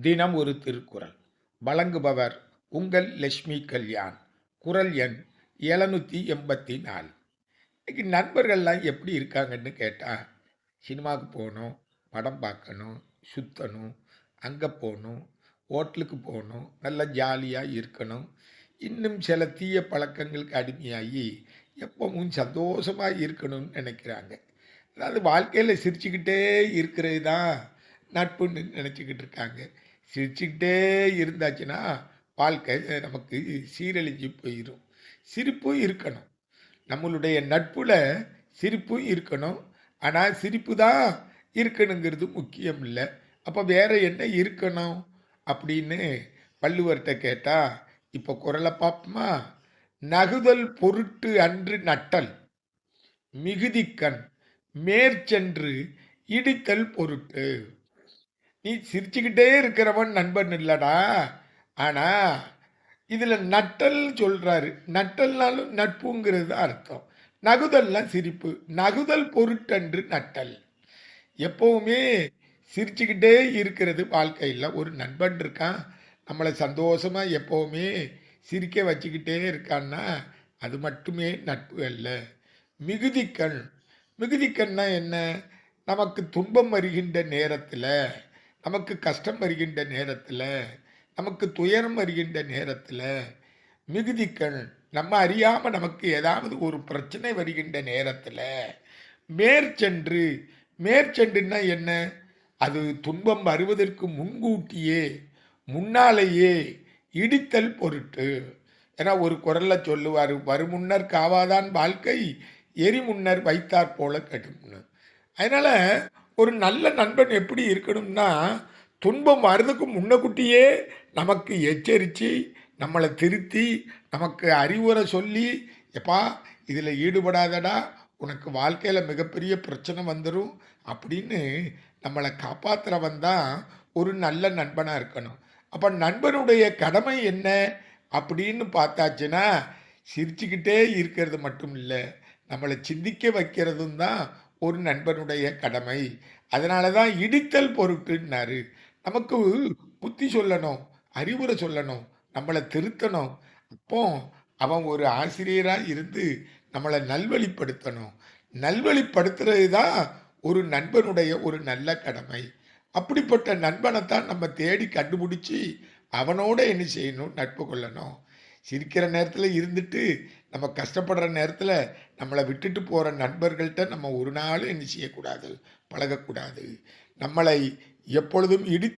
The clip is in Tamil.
தினம் ஒரு திருக்குறள் வழங்குபவர் உங்கள் லட்சுமி கல்யாண். குறள் எண் 784. இன்னைக்கு நண்பர்கள்லாம் எப்படி இருக்காங்கன்னு கேட்டால், சினிமாவுக்கு போகணும், படம் பார்க்கணும், சுற்றணும், அங்கே போகணும், ஹோட்டலுக்கு போகணும், நல்லா ஜாலியாக இருக்கணும், இன்னும் சில தீய பழக்கங்களுக்கு அடிமையாகி எப்பவும் சந்தோஷமாக இருக்கணும்னு நினைக்கிறாங்க. அதாவது வாழ்க்கையில் சிரிச்சுக்கிட்டே இருக்கிறது தான் நட்புன்னு நினச்சிக்கிட்டு இருக்காங்க. சிரிச்சுக்கிட்டே இருந்தாச்சுன்னா வாழ்க்கை நமக்கு சீரழிஞ்சு போயிடும். சிரிப்பும் இருக்கணும். நம்மளுடைய நட்புல சிரிப்பும் இருக்கணும். ஆனால் சிரிப்பு தான் இருக்கணுங்கிறது முக்கியம் இல்லை. அப்போ வேற என்ன இருக்கணும் அப்படின்னு வள்ளுவர்கிட்ட கேட்டால், இப்போ குறளை பார்ப்போமா? நகுதல் பொருட்டு அன்று நட்டல் மிகுதிக்கண் மேற்சென்று இடித்தல் பொருட்டு. நீ சிரிச்சுக்கிட்டே இருக்கிறவன் நண்பன் இல்லடா. ஆனா இதுல நட்டல் சொல்றாரு. நட்டல்னாலும் நட்புங்கிறது தான் அர்த்தம். நகுதல்லாம் சிரிப்பு. நகுதல் பொருட்டன்று நட்டல். எப்பவுமே சிரிச்சுக்கிட்டே இருக்கிறது வாழ்க்கையில். ஒரு நண்பன் இருக்கான், நம்மளை சந்தோஷமா எப்பவுமே சிரிக்க வச்சுக்கிட்டே இருக்கான்னா அது மட்டுமே நட்பு அல்ல. மிகுதிக்கண். மிகுதிக்கண்னா என்ன? நமக்கு துன்பம் வருகின்ற நேரத்தில், நமக்கு கஷ்டம் வருகின்ற நேரத்தில், நமக்கு துயரம் வருகின்ற நேரத்தில் மிகுதிக்கண். நம்ம அறியாமல் நமக்கு ஏதாவது ஒரு பிரச்சனை வருகின்ற நேரத்தில் மேற்சென்று. மேற்சென்றுன்னா என்ன? அது துன்பம் வருவதற்கு முன்கூட்டியே, முன்னாலேயே இடித்தல் பொருட்டு. ஏன்னா ஒரு குறள்ல சொல்லுவார், வருமுன்னர் காவாதான் வாழ்க்கை எரிமுன்னர் வைத்தாற் போல கெடும்னு. அதனால ஒரு நல்ல நண்பன் எப்படி இருக்கணும்னா, துன்பம் வர்றதுக்கு முன்னக்கூட்டியே நமக்கு எச்சரித்து, நம்மளை திருத்தி, நமக்கு அறிவுரை சொல்லி, எப்பா இதில் ஈடுபடாதடா, உனக்கு வாழ்க்கையில் மிகப்பெரிய பிரச்சனை வந்துடும் அப்படின்னு நம்மளை காப்பாற்றுறவன் தான் ஒரு நல்ல நண்பனாக இருக்கணும். அப்போ நண்பனுடைய கடமை என்ன அப்படின்னு பார்த்தாச்சுன்னா, சிரிச்சுக்கிட்டே இருக்கிறது மட்டும் இல்லை, நம்மளை சிந்திக்க வைக்கிறதும் தான் ஒரு நண்பனுடைய கடமை. அதனால தான் இடித்தல் பொருட்டுன்னாரு. நமக்கு புத்தி சொல்லணும், அறிவுரை சொல்லணும், நம்மளை திருத்தணும். அப்போ அவன் ஒரு ஆசிரியராக இருந்து நம்மளை நல்வழிப்படுத்தணும். நல்வழிப்படுத்துறது தான் ஒரு நண்பனுடைய ஒரு நல்ல கடமை. அப்படிப்பட்ட நண்பனைத்தான் நம்ம தேடி கண்டுபிடிச்சி அவனோட என்ன செய்யணும்? நட்பு கொள்ளணும். சிரிக்கிற நேரத்தில் இருந்துட்டு நம்ம கஷ்டப்படுற நேரத்தில் நம்மளை விட்டுட்டு போகிற நண்பர்கள்ட்ட நம்ம ஒரு நாளும் என்ன செய்யக்கூடாது? பழகக்கூடாது. நம்மளை எப்பொழுதும்